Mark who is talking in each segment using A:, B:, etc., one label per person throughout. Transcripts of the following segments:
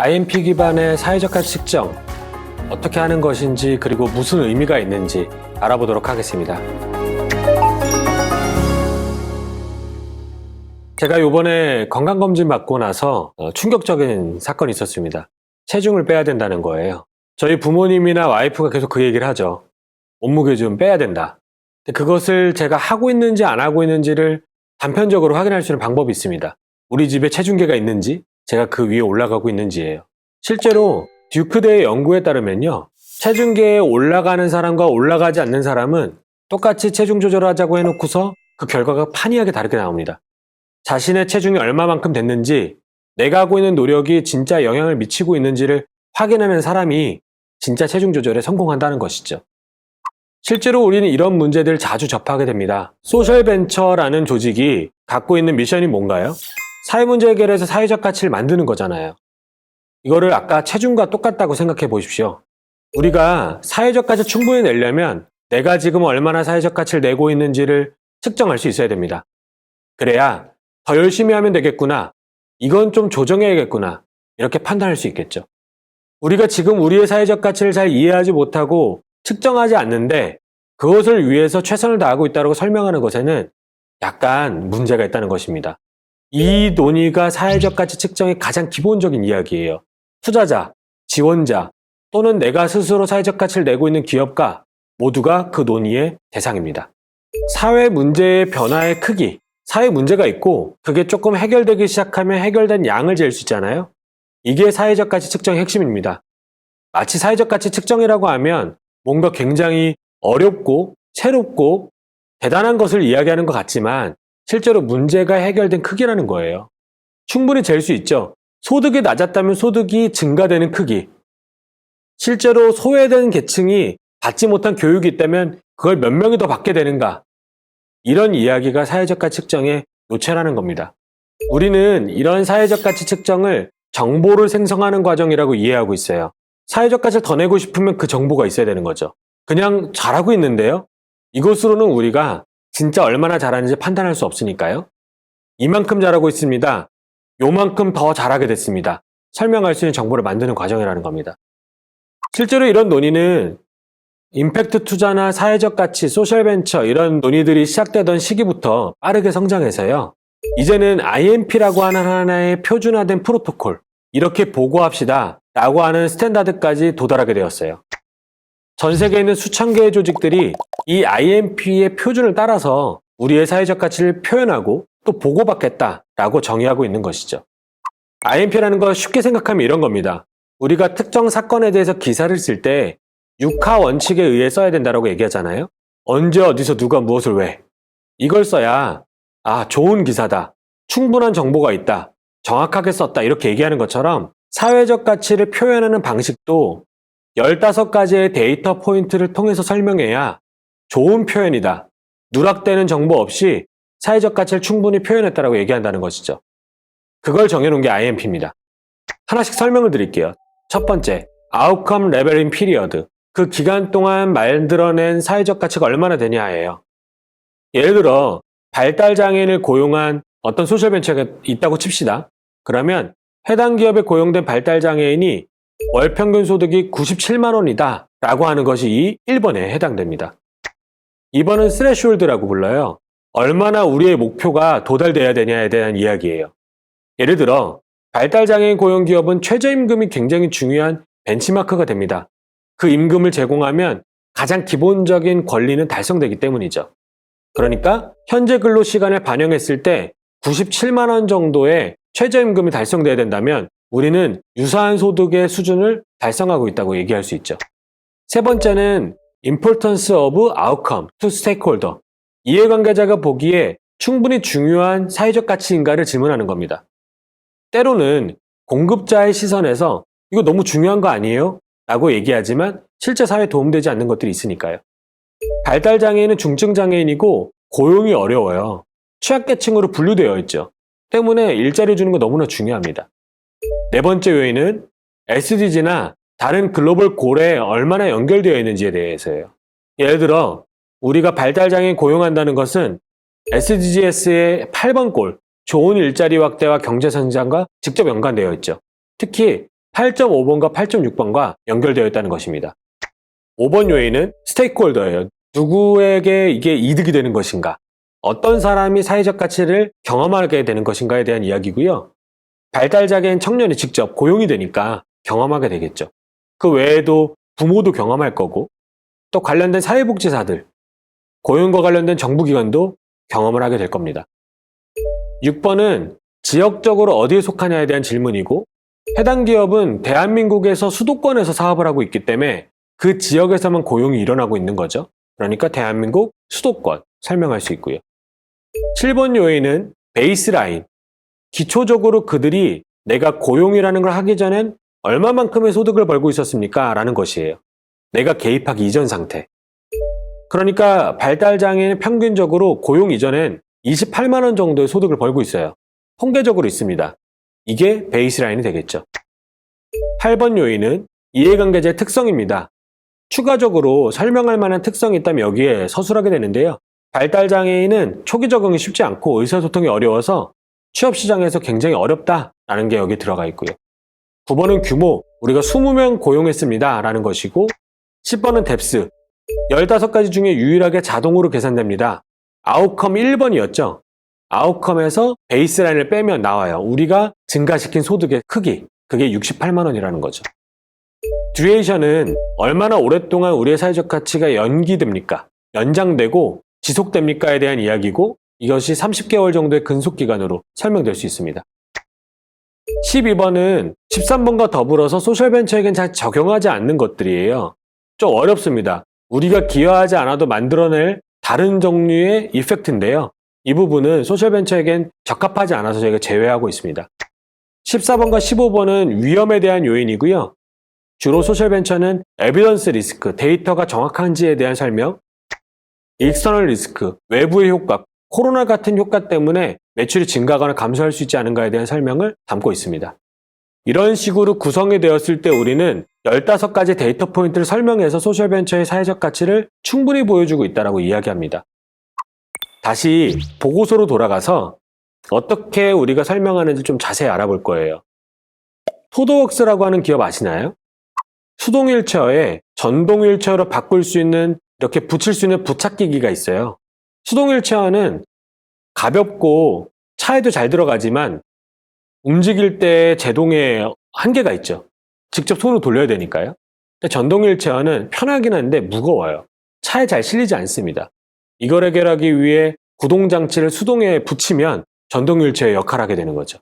A: INP 기반의 사회적 가치 측정, 어떻게 하는 것인지 그리고 무슨 의미가 있는지 알아보도록 하겠습니다. 제가 요번에 건강검진 받고 나서 충격적인 사건이 있었습니다. 체중을 빼야 된다는 거예요. 저희 부모님이나 와이프가 계속 그 얘기를 하죠. 몸무게 좀 빼야 된다. 그것을 제가 하고 있는지 안 하고 있는지를 단편적으로 확인할 수 있는 방법이 있습니다. 우리 집에 체중계가 있는지, 제가 그 위에 올라가고 있는지예요. 실제로 듀크대의 연구에 따르면요, 체중계에 올라가는 사람과 올라가지 않는 사람은 똑같이 체중 조절을 하자고 해놓고서 그 결과가 판이하게 다르게 나옵니다. 자신의 체중이 얼마만큼 됐는지, 내가 하고 있는 노력이 진짜 영향을 미치고 있는지를 확인하는 사람이 진짜 체중 조절에 성공한다는 것이죠. 실제로 우리는 이런 문제들을 자주 접하게 됩니다. 소셜벤처라는 조직이 갖고 있는 미션이 뭔가요? 사회문제 해결에서 사회적 가치를 만드는 거잖아요. 이거를 아까 체중과 똑같다고 생각해 보십시오. 우리가 사회적 가치를 충분히 내려면 내가 지금 얼마나 사회적 가치를 내고 있는지를 측정할 수 있어야 됩니다. 그래야 더 열심히 하면 되겠구나, 이건 좀 조정해야겠구나, 이렇게 판단할 수 있겠죠. 우리가 지금 우리의 사회적 가치를 잘 이해하지 못하고 측정하지 않는데 그것을 위해서 최선을 다하고 있다고 설명하는 것에는 약간 문제가 있다는 것입니다. 이 논의가 사회적 가치 측정의 가장 기본적인 이야기예요. 투자자, 지원자 또는 내가 스스로 사회적 가치를 내고 있는 기업가 모두가 그 논의의 대상입니다. 사회 문제의 변화의 크기, 사회 문제가 있고 그게 조금 해결되기 시작하면 해결된 양을 잴 수 있잖아요. 이게 사회적 가치 측정의 핵심입니다. 마치 사회적 가치 측정이라고 하면 뭔가 굉장히 어렵고 새롭고 대단한 것을 이야기하는 것 같지만 실제로 문제가 해결된 크기라는 거예요. 충분히 잴 수 있죠. 소득이 낮았다면 소득이 증가되는 크기. 실제로 소외된 계층이 받지 못한 교육이 있다면 그걸 몇 명이 더 받게 되는가. 이런 이야기가 사회적 가치 측정의 요체라는 겁니다. 우리는 이런 사회적 가치 측정을 정보를 생성하는 과정이라고 이해하고 있어요. 사회적 가치를 더 내고 싶으면 그 정보가 있어야 되는 거죠. 그냥 잘하고 있는데요? 이것으로는 우리가 진짜 얼마나 잘하는지 판단할 수 없으니까요. 이만큼 잘하고 있습니다. 요만큼 더 잘하게 됐습니다. 설명할 수 있는 정보를 만드는 과정이라는 겁니다. 실제로 이런 논의는 임팩트 투자나 사회적 가치, 소셜벤처 이런 논의들이 시작되던 시기부터 빠르게 성장해서요. 이제는 INP라고 하는 하나의 표준화된 프로토콜, 이렇게 보고합시다 라고 하는 스탠다드까지 도달하게 되었어요. 전 세계에 있는 수천 개의 조직들이 이 INP의 표준을 따라서 우리의 사회적 가치를 표현하고 또 보고받겠다라고 정의하고 있는 것이죠. INP라는 거 쉽게 생각하면 이런 겁니다. 우리가 특정 사건에 대해서 기사를 쓸 때 6하 원칙에 의해 써야 된다고 얘기하잖아요. 언제 어디서 누가 무엇을 왜. 이걸 써야 좋은 기사다, 충분한 정보가 있다, 정확하게 썼다 이렇게 얘기하는 것처럼 사회적 가치를 표현하는 방식도 15가지의 데이터 포인트를 통해서 설명해야 좋은 표현이다, 누락되는 정보 없이 사회적 가치를 충분히 표현했다고 얘기한다는 것이죠. 그걸 정해놓은 게 INP입니다. 하나씩 설명을 드릴게요. 첫 번째, Outcome Leveling Period. 그 기간 동안 만들어낸 사회적 가치가 얼마나 되냐예요. 예를 들어 발달장애인을 고용한 어떤 소셜벤처가 있다고 칩시다. 그러면 해당 기업에 고용된 발달장애인이 월 평균 소득이 97만 원이다 라고 하는 것이 이 1번에 해당됩니다. 2번은 스레숄드라고 불러요. 얼마나 우리의 목표가 도달돼야 되냐에 대한 이야기예요. 예를 들어 발달장애인 고용 기업은 최저임금이 굉장히 중요한 벤치마크가 됩니다. 그 임금을 제공하면 가장 기본적인 권리는 달성되기 때문이죠. 그러니까 현재 근로시간을 반영했을 때 97만 원 정도의 최저임금이 달성돼야 된다면 우리는 유사한 소득의 수준을 달성하고 있다고 얘기할 수 있죠. 세 번째는 Importance of Outcome to Stakeholder. 이해관계자가 보기에 충분히 중요한 사회적 가치인가를 질문하는 겁니다. 때로는 공급자의 시선에서 이거 너무 중요한 거 아니에요? 라고 얘기하지만 실제 사회에 도움되지 않는 것들이 있으니까요. 발달장애인은 중증장애인이고 고용이 어려워요. 취약계층으로 분류되어 있죠. 때문에 일자리 주는 거 너무나 중요합니다. 네 번째 요인은 SDG나 다른 글로벌 골에 얼마나 연결되어 있는지에 대해서예요. 예를 들어 우리가 발달장애인 고용한다는 것은 SDGs의 8번 골, 좋은 일자리 확대와 경제 성장과 직접 연관되어 있죠. 특히 8.5번과 8.6번과 연결되어 있다는 것입니다. 5번 요인은 스테이크홀더예요. 누구에게 이게 이득이 되는 것인가? 어떤 사람이 사회적 가치를 경험하게 되는 것인가에 대한 이야기고요. 발달장애인 청년이 직접 고용이 되니까 경험하게 되겠죠. 그 외에도 부모도 경험할 거고, 또 관련된 사회복지사들, 고용과 관련된 정부기관도 경험을 하게 될 겁니다. 6번은 지역적으로 어디에 속하냐에 대한 질문이고, 해당 기업은 대한민국에서 수도권에서 사업을 하고 있기 때문에 그 지역에서만 고용이 일어나고 있는 거죠. 그러니까 대한민국 수도권 설명할 수 있고요. 7번 요인은 베이스라인. 기초적으로 그들이 내가 고용이라는 걸 하기 전엔 얼마만큼의 소득을 벌고 있었습니까? 라는 것이에요. 내가 개입하기 이전 상태. 그러니까 발달장애는 평균적으로 고용 이전엔 28만 원 정도의 소득을 벌고 있어요. 통계적으로 있습니다. 이게 베이스라인이 되겠죠. 8번 요인은 이해관계자의 특성입니다. 추가적으로 설명할 만한 특성이 있다면 여기에 서술하게 되는데요. 발달장애인은 초기 적응이 쉽지 않고 의사소통이 어려워서 취업시장에서 굉장히 어렵다라는 게 여기 들어가 있고요. 9번은 규모, 우리가 20명 고용했습니다 라는 것이고, 10번은 뎁스, 15가지 중에 유일하게 자동으로 계산됩니다. 아웃컴 1번이었죠. 아웃컴에서 베이스라인을 빼면 나와요. 우리가 증가시킨 소득의 크기, 그게 68만 원이라는 거죠. 듀레이션은 얼마나 오랫동안 우리의 사회적 가치가 연기됩니까? 연장되고 지속됩니까에 대한 이야기고, 이것이 30개월 정도의 근속기간으로 설명될 수 있습니다. 12번은 13번과 더불어서 소셜벤처에겐 잘 적용하지 않는 것들이에요. 좀 어렵습니다. 우리가 기여하지 않아도 만들어낼 다른 종류의 이펙트인데요. 이 부분은 소셜벤처에겐 적합하지 않아서 저희가 제외하고 있습니다. 14번과 15번은 위험에 대한 요인이고요. 주로 소셜벤처는 에비던스 리스크, 데이터가 정확한지에 대한 설명, 익스터널 리스크, 외부의 효과, 코로나 같은 효과 때문에 매출이 증가하거나 감소할 수 있지 않은가에 대한 설명을 담고 있습니다. 이런 식으로 구성이 되었을 때 우리는 15가지 데이터 포인트를 설명해서 소셜벤처의 사회적 가치를 충분히 보여주고 있다고 이야기합니다. 다시 보고서로 돌아가서 어떻게 우리가 설명하는지 좀 자세히 알아볼 거예요. 토드웍스라고 하는 기업 아시나요? 수동휠체어에 전동휠체어로 바꿀 수 있는, 이렇게 붙일 수 있는 부착기기가 있어요. 수동휠체어는 가볍고 차에도 잘 들어가지만 움직일 때 제동에 한계가 있죠. 직접 손으로 돌려야 되니까요. 근데 전동휠체어는 편하긴 한데 무거워요. 차에 잘 실리지 않습니다. 이걸 해결하기 위해 구동장치를 수동에 붙이면 전동휠체어의 역할을 하게 되는 거죠.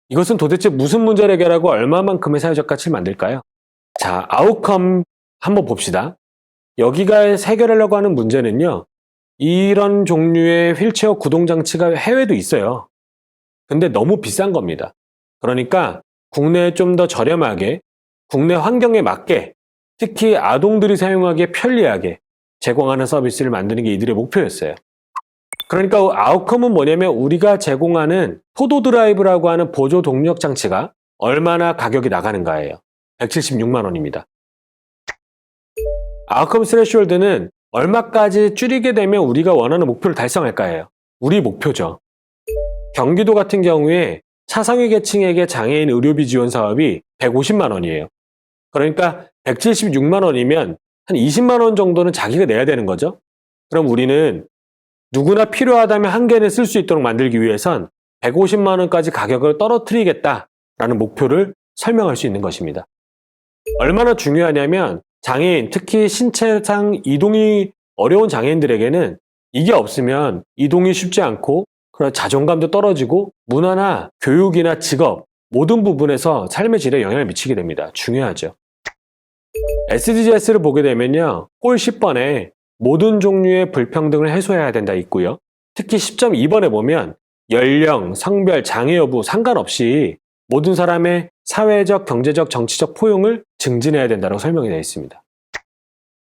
A: 이것은 도대체 무슨 문제를 해결하고 얼마만큼의 사회적 가치를 만들까요? 자, 아웃컴 한번 봅시다. 여기가 해결하려고 하는 문제는요, 이런 종류의 휠체어 구동장치가 해외도 있어요. 근데 너무 비싼 겁니다. 그러니까 국내에 좀 더 저렴하게, 국내 환경에 맞게, 특히 아동들이 사용하기에 편리하게 제공하는 서비스를 만드는 게 이들의 목표였어요. 그러니까 아웃컴은 뭐냐면 우리가 제공하는 포도 드라이브라고 하는 보조 동력 장치가 얼마나 가격이 나가는가예요. 176만 원입니다. 아웃컴 스레시홀드는 얼마까지 줄이게 되면 우리가 원하는 목표를 달성할까예요. 우리 목표죠. 경기도 같은 경우에 차상위 계층에게 장애인 의료비 지원 사업이 150만 원이에요. 그러니까 176만 원이면 한 20만 원 정도는 자기가 내야 되는 거죠. 그럼 우리는 누구나 필요하다면 한 개는 쓸 수 있도록 만들기 위해선 150만 원까지 가격을 떨어뜨리겠다라는 목표를 설명할 수 있는 것입니다. 얼마나 중요하냐면 장애인, 특히 신체상 이동이 어려운 장애인들에게는 이게 없으면 이동이 쉽지 않고 그런 자존감도 떨어지고 문화나 교육이나 직업 모든 부분에서 삶의 질에 영향을 미치게 됩니다. 중요하죠. SDGs를 보게 되면요, 꼴 10번에 모든 종류의 불평등을 해소해야 된다 있고요. 특히 10.2번에 보면 연령, 성별, 장애 여부 상관없이 모든 사람의 사회적, 경제적, 정치적 포용을 증진해야 된다고 설명이 되어 있습니다.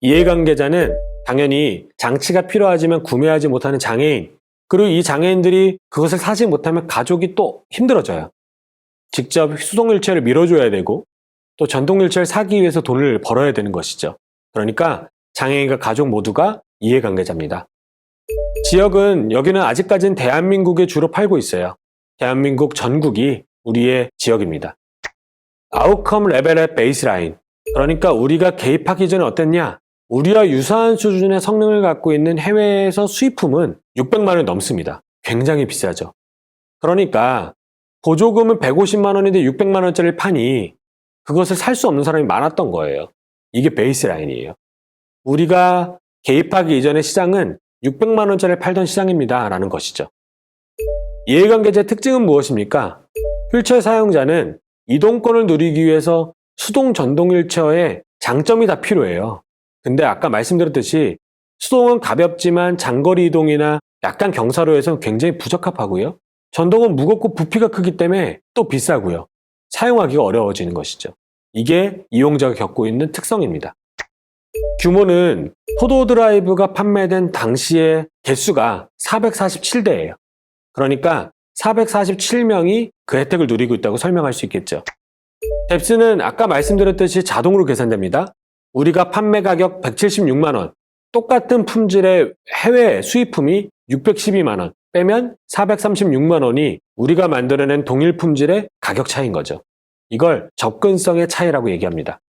A: 이해관계자는 당연히 장치가 필요하지만 구매하지 못하는 장애인, 그리고 이 장애인들이 그것을 사지 못하면 가족이 또 힘들어져요. 직접 수동휠체어를 밀어줘야 되고 또 전동휠체어를 사기 위해서 돈을 벌어야 되는 것이죠. 그러니까 장애인과 가족 모두가 이해관계자입니다. 지역은 여기는 아직까지는 대한민국에 주로 팔고 있어요. 대한민국 전국이 우리의 지역입니다. 아웃컴 레벨의 베이스라인. 그러니까 우리가 개입하기 전에 어땠냐? 우리와 유사한 수준의 성능을 갖고 있는 해외에서 수입품은 600만 원 넘습니다. 굉장히 비싸죠. 그러니까 보조금은 150만 원인데 600만 원짜리를 파니 그것을 살 수 없는 사람이 많았던 거예요. 이게 베이스라인이에요. 우리가 개입하기 이전의 시장은 600만 원짜리를 팔던 시장입니다. 라는 것이죠. 이해관계자의 특징은 무엇입니까? 휠체어 사용자는 이동권을 누리기 위해서 수동 전동 휠체어에 장점이 다 필요해요. 근데 아까 말씀드렸듯이 수동은 가볍지만 장거리 이동이나 약간 경사로에서는 굉장히 부적합하고요. 전동은 무겁고 부피가 크기 때문에 또 비싸고요. 사용하기가 어려워지는 것이죠. 이게 이용자가 겪고 있는 특성입니다. 규모는 포도 드라이브가 판매된 당시의 개수가 447대예요. 그러니까 447명이 그 혜택을 누리고 있다고 설명할 수 있겠죠. 뎁스는 아까 말씀드렸듯이 자동으로 계산됩니다. 우리가 판매 가격 176만 원, 똑같은 품질의 해외 수입품이 612만 원, 빼면 436만 원이 우리가 만들어낸 동일 품질의 가격 차이인 거죠. 이걸 접근성의 차이라고 얘기합니다.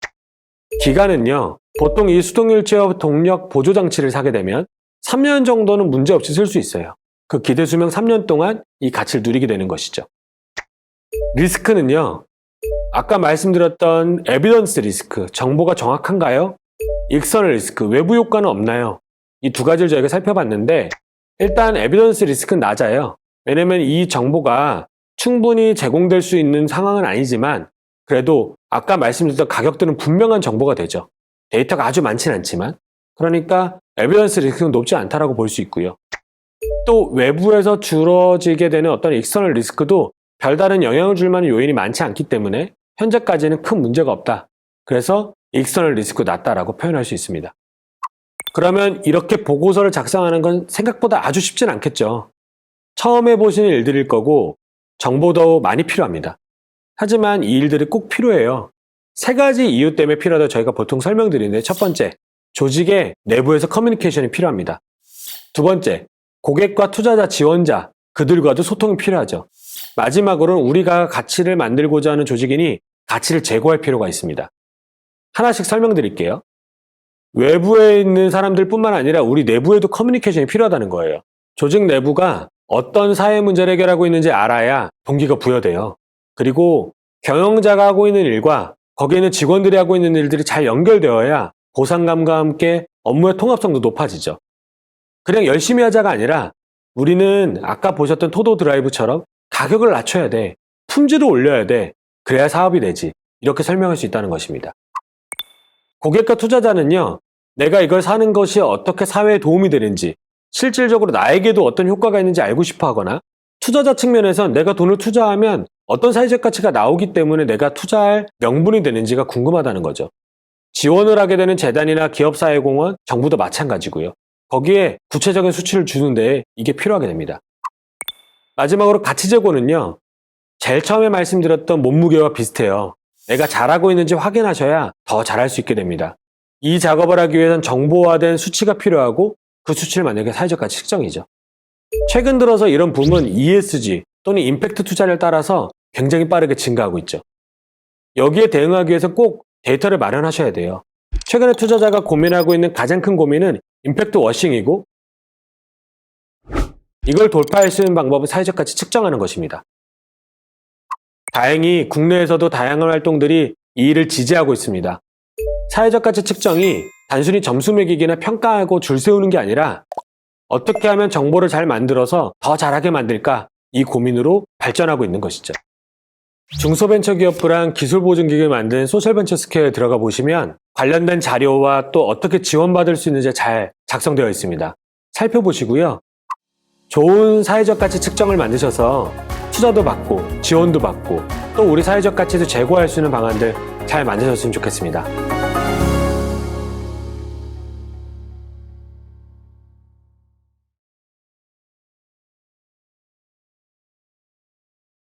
A: 기간은요, 보통 이 수동 휠체어 동력 보조 장치를 사게 되면 3년 정도는 문제없이 쓸 수 있어요. 그 기대 수명 3년 동안 이 가치를 누리게 되는 것이죠. 리스크는요, 아까 말씀드렸던 에비던스 리스크, 정보가 정확한가요? 익스터널 리스크, 외부 효과는 없나요? 이 두 가지를 저희가 살펴봤는데 일단 에비던스 리스크는 낮아요. 왜냐면 이 정보가 충분히 제공될 수 있는 상황은 아니지만 그래도 아까 말씀드렸던 가격들은 분명한 정보가 되죠. 데이터가 아주 많지는 않지만 그러니까 에비던스 리스크는 높지 않다라고 볼 수 있고요. 또 외부에서 줄어지게 되는 어떤 익스터널 리스크도 별다른 영향을 줄 만한 요인이 많지 않기 때문에 현재까지는 큰 문제가 없다. 그래서 익스터널 리스크 낮다라고 표현할 수 있습니다. 그러면 이렇게 보고서를 작성하는 건 생각보다 아주 쉽진 않겠죠. 처음 해보시는 일들일 거고 정보도 많이 필요합니다. 하지만 이 일들이 꼭 필요해요. 세 가지 이유 때문에 필요하다고 저희가 보통 설명드리는데 첫 번째, 조직의 내부에서 커뮤니케이션이 필요합니다. 두 번째, 고객과 투자자, 지원자, 그들과도 소통이 필요하죠. 마지막으로는 우리가 가치를 만들고자 하는 조직이니 가치를 제고할 필요가 있습니다. 하나씩 설명드릴게요. 외부에 있는 사람들 뿐만 아니라 우리 내부에도 커뮤니케이션이 필요하다는 거예요. 조직 내부가 어떤 사회 문제를 해결하고 있는지 알아야 동기가 부여돼요. 그리고 경영자가 하고 있는 일과 거기에 있는 직원들이 하고 있는 일들이 잘 연결되어야 보상감과 함께 업무의 통합성도 높아지죠. 그냥 열심히 하자가 아니라 우리는 아까 보셨던 토도 드라이브처럼 가격을 낮춰야 돼. 품질을 올려야 돼. 그래야 사업이 되지. 이렇게 설명할 수 있다는 것입니다. 고객과 투자자는요, 내가 이걸 사는 것이 어떻게 사회에 도움이 되는지, 실질적으로 나에게도 어떤 효과가 있는지 알고 싶어 하거나, 투자자 측면에선 내가 돈을 투자하면 어떤 사회적 가치가 나오기 때문에 내가 투자할 명분이 되는지가 궁금하다는 거죠. 지원을 하게 되는 재단이나 기업사회공헌, 정부도 마찬가지고요. 거기에 구체적인 수치를 주는데 이게 필요하게 됩니다. 마지막으로 가치 제고는요, 제일 처음에 말씀드렸던 몸무게와 비슷해요. 내가 잘하고 있는지 확인하셔야 더 잘할 수 있게 됩니다. 이 작업을 하기 위해선 정보화된 수치가 필요하고 그 수치를 만약에 사회적 가치 측정이죠. 최근 들어서 이런 붐은 ESG 또는 임팩트 투자를 따라서 굉장히 빠르게 증가하고 있죠. 여기에 대응하기 위해서 꼭 데이터를 마련하셔야 돼요. 최근에 투자자가 고민하고 있는 가장 큰 고민은 임팩트 워싱이고 이걸 돌파할 수 있는 방법은 사회적 가치 측정하는 것입니다. 다행히 국내에서도 다양한 활동들이 이 일을 지지하고 있습니다. 사회적 가치 측정이 단순히 점수 매기기나 평가하고 줄 세우는 게 아니라 어떻게 하면 정보를 잘 만들어서 더 잘하게 만들까 이 고민으로 발전하고 있는 것이죠. 중소벤처기업부랑 기술보증기금을 만든 소셜벤처스퀘어에 들어가 보시면 관련된 자료와 또 어떻게 지원받을 수 있는지 잘 작성되어 있습니다. 살펴보시고요. 좋은 사회적 가치 측정을 만드셔서 투자도 받고 지원도 받고 또 우리 사회적 가치도 제고할 수 있는 방안들 잘 만드셨으면 좋겠습니다.